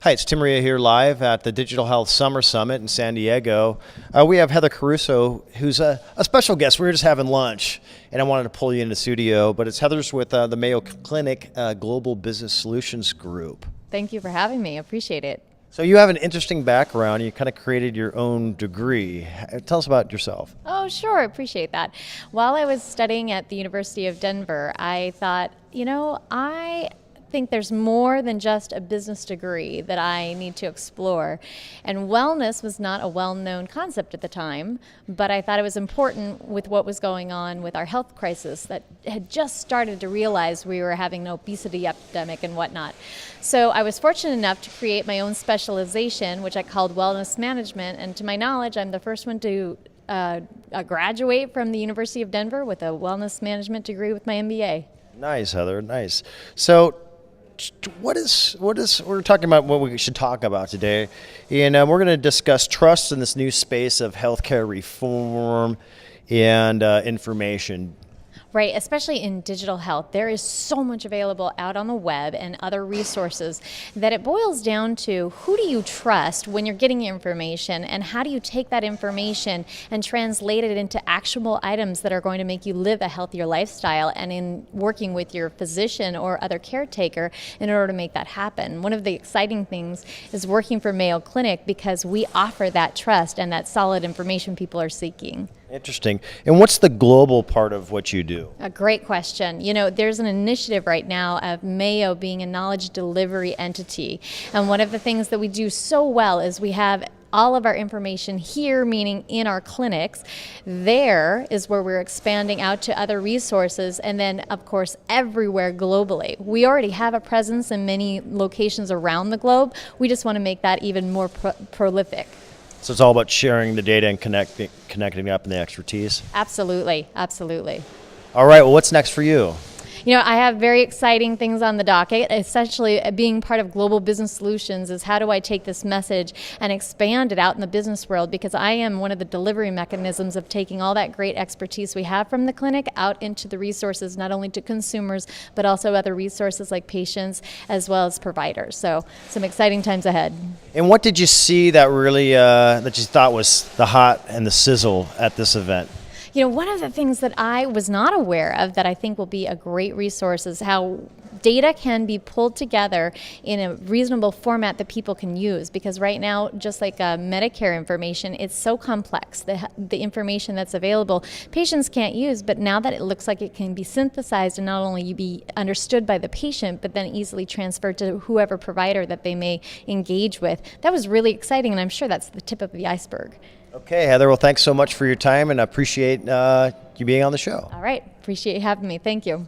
Hi, it's Tim Reha here live at the Digital Health Summer Summit in San Diego. We have Heather Caruso, who's a special guest. We were just having lunch, and I wanted to pull you into the studio, but Heather's with the Mayo Clinic Global Business Solutions Group. Thank you for having me. Appreciate it. So you have an interesting background. You kind of created your own degree. Tell us about yourself. Oh, sure. Appreciate that. While I was studying at the University of Denver, I thought, I think there's more than just a business degree that I need to explore. And wellness was not a well-known concept at the time, but I thought it was important with what was going on with our health crisis that had just started to realize we were having an obesity epidemic and whatnot. So I was fortunate enough to create my own specialization, which I called wellness management. And to my knowledge, I'm the first one to graduate from the University of Denver with a wellness management degree with my MBA. Nice, Heather. Nice. So we're talking about what we should talk about today, and we're going to discuss trust in this new space of healthcare reform and information. Right, especially in digital health. There is so much available out on the web and other resources that it boils down to who do you trust when you're getting information, and how do you take that information and translate it into actionable items that are going to make you live a healthier lifestyle, and in working with your physician or other caretaker in order to make that happen. One of the exciting things is working for Mayo Clinic because we offer that trust and that solid information people are seeking. Interesting. And what's the global part of what you do? A great question. There's an initiative right now of Mayo being a knowledge delivery entity. And one of the things that we do so well is we have all of our information here, meaning in our clinics. There is where we're expanding out to other resources, and then, of course, everywhere globally. We already have a presence in many locations around the globe. We just want to make that even more prolific. So it's all about sharing the data and connecting up in the expertise? Absolutely, absolutely. All right, well, what's next for you? I have very exciting things on the docket. Essentially, being part of Global Business Solutions is how do I take this message and expand it out in the business world, because I am one of the delivery mechanisms of taking all that great expertise we have from the clinic out into the resources, not only to consumers, but also other resources like patients as well as providers. So some exciting times ahead. And what did you see that really, that you thought was the hot and the sizzle at this event? One of the things that I was not aware of that I think will be a great resource is how data can be pulled together in a reasonable format that people can use. Because right now, just like Medicare information, it's so complex. The information that's available, patients can't use, but now that it looks like it can be synthesized and not only be understood by the patient, but then easily transferred to whoever provider that they may engage with. That was really exciting, and I'm sure that's the tip of the iceberg. Okay, Heather, well, thanks so much for your time, and I appreciate you being on the show. All right, appreciate you having me. Thank you.